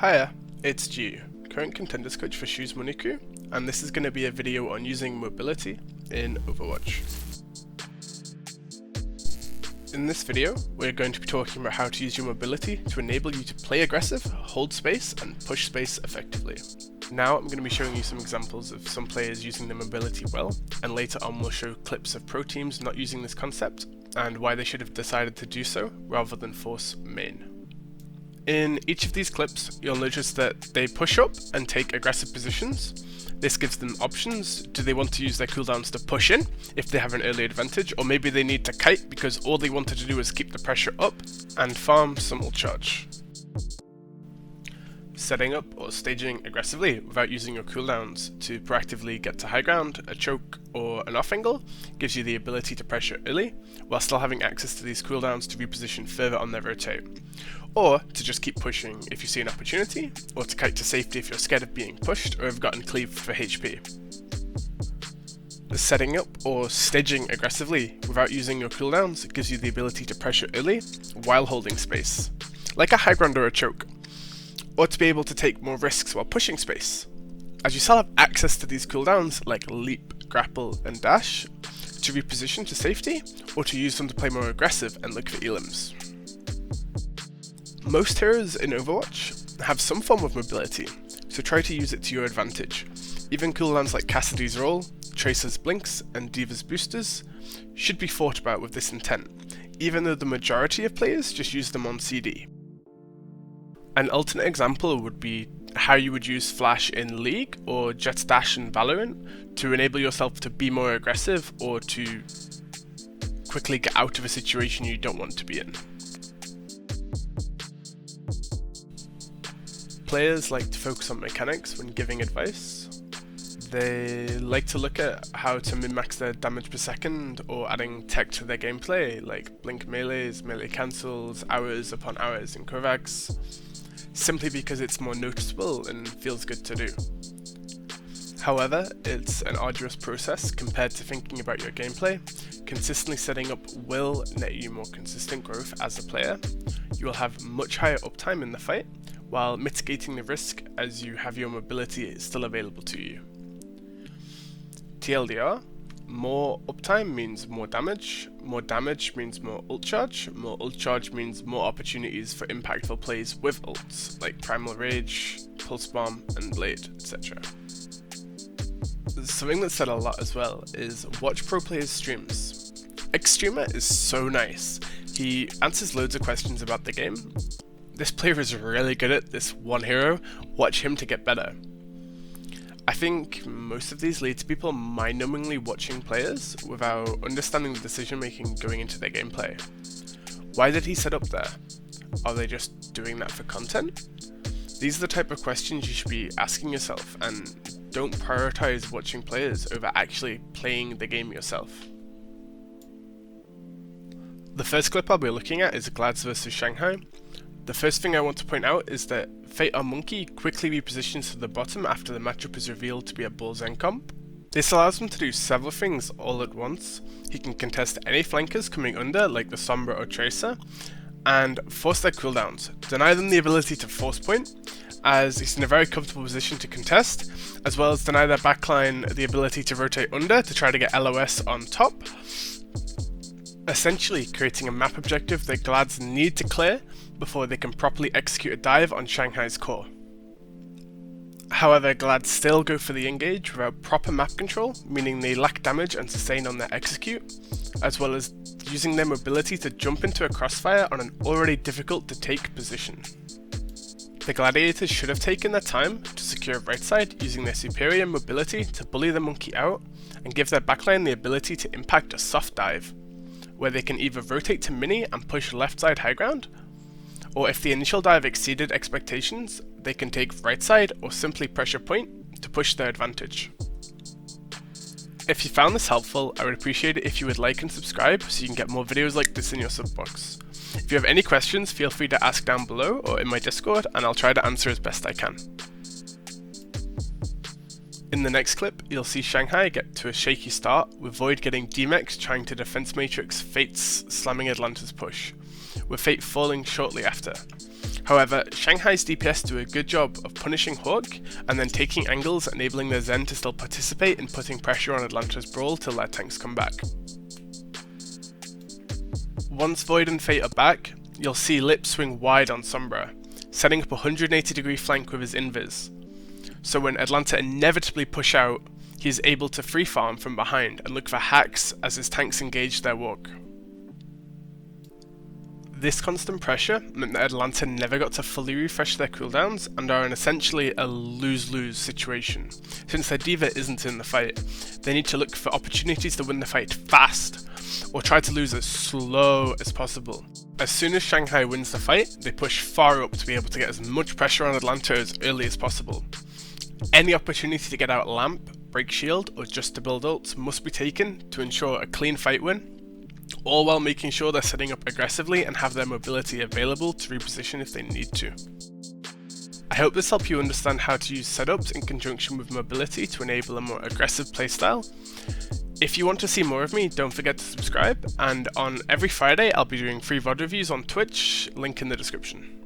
Hiya, it's Youre, current contenders coach for Shoes Money Crew, and this is going to be a video on using mobility in Overwatch. In this video, we're going to be talking about how to use your mobility to enable you to play aggressive, hold space, and push space effectively. Now I'm going to be showing you some examples of some players using the mobility well, and later on we'll show clips of pro teams not using this concept, and why they should have decided to do so rather than force main. In each of these clips, you'll notice that they push up and take aggressive positions. This gives them options. Do they want to use their cooldowns to push in if they have an early advantage, or maybe they need to kite because all they wanted to do was keep the pressure up and farm some ult charge. Setting up or staging aggressively without using your cooldowns to proactively get to high ground, a choke, or an off angle gives you the ability to pressure early, while still having access to these cooldowns to reposition further on their rotate. Or to just keep pushing if you see an opportunity, or to kite to safety if you're scared of being pushed or have gotten cleaved for HP. Setting up or staging aggressively without using your cooldowns gives you the ability to pressure early while holding space, like a high ground or a choke, or to be able to take more risks while pushing space, as you still have access to these cooldowns like leap, grapple, and dash to reposition to safety, or to use them to play more aggressive and look for elims. Most heroes in Overwatch have some form of mobility, so try to use it to your advantage. Even cooldowns like Cassidy's roll, Tracer's blinks, and Diva's boosters should be thought about with this intent, even though the majority of players just use them on CD. An alternate example would be how you would use Flash in League or Jet's Dash in Valorant to enable yourself to be more aggressive or to quickly get out of a situation you don't want to be in. Players like to focus on mechanics when giving advice. They like to look at how to min-max their damage per second or adding tech to their gameplay, like blink melees, melee cancels, hours upon hours in Kovacs, simply because it's more noticeable and feels good to do. However, it's an arduous process compared to thinking about your gameplay. Consistently setting up will net you more consistent growth as a player. You will have much higher uptime in the fight, while mitigating the risk as you have your mobility still available to you. TLDR, more uptime means more damage means more ult charge means more opportunities for impactful plays with ults, like Primal Rage, Pulse Bomb, and Blade, etc. Something that's said a lot as well is watch pro players' streams. Xstreamer is so nice. He answers loads of questions about the game. This player is really good at this one hero, watch him to get better. I think most of these lead to people mind-numbingly watching players without understanding the decision making going into their gameplay. Why did he set up there? Are they just doing that for content? These are the type of questions you should be asking yourself, and don't prioritize watching players over actually playing the game yourself. The first clip I'll be looking at is Glads vs Shanghai. The first thing I want to point out is that Fate on Monkey quickly repositions to the bottom after the matchup is revealed to be a Bull's End comp. This allows him to do several things all at once. He can contest any flankers coming under, like the Sombra or Tracer, and force their cooldowns, deny them the ability to force point, as he's in a very comfortable position to contest, as well as deny their backline the ability to rotate under to try to get LOS on top, essentially creating a map objective that Glads need to clear before they can properly execute a dive on Shanghai's core. However, Glads still go for the engage without proper map control, meaning they lack damage and sustain on their execute, as well as using their mobility to jump into a crossfire on an already difficult to take position. The Gladiators should have taken their time to secure right side using their superior mobility to bully the monkey out and give their backline the ability to impact a soft dive, where they can either rotate to mini and push left side high ground, or if the initial dive exceeded expectations, they can take right side or simply pressure point to push their advantage. If you found this helpful, I would appreciate it if you would like and subscribe so you can get more videos like this in your sub box. If you have any questions, feel free to ask down below or in my Discord, and I'll try to answer as best I can. In the next clip, you'll see Shanghai get to a shaky start, with Void getting D-Mex trying to defense matrix Fate's slamming Atlanta's push, with Fate falling shortly after. However, Shanghai's DPS do a good job of punishing Hawk and then taking angles, enabling their Zen to still participate in putting pressure on Atlanta's brawl till their tanks come back. Once Void and Fate are back, you'll see Lip swing wide on Sombra, setting up a 180-degree flank with his invis. So when Atlanta inevitably push out, he is able to free farm from behind and look for hacks as his tanks engage their walk. This constant pressure meant that Atlanta never got to fully refresh their cooldowns and are in essentially a lose-lose situation. Since their D.Va isn't in the fight, they need to look for opportunities to win the fight fast, or try to lose as slow as possible. As soon as Shanghai wins the fight, they push far up to be able to get as much pressure on Atlanta as early as possible. Any opportunity to get out Lamp, break shield, or just to build ults must be taken to ensure a clean fight win, all while making sure they're setting up aggressively and have their mobility available to reposition if they need to. I hope this helped you understand how to use setups in conjunction with mobility to enable a more aggressive playstyle. If you want to see more of me, don't forget to subscribe, and on every Friday I'll be doing free VOD reviews on Twitch, link in the description.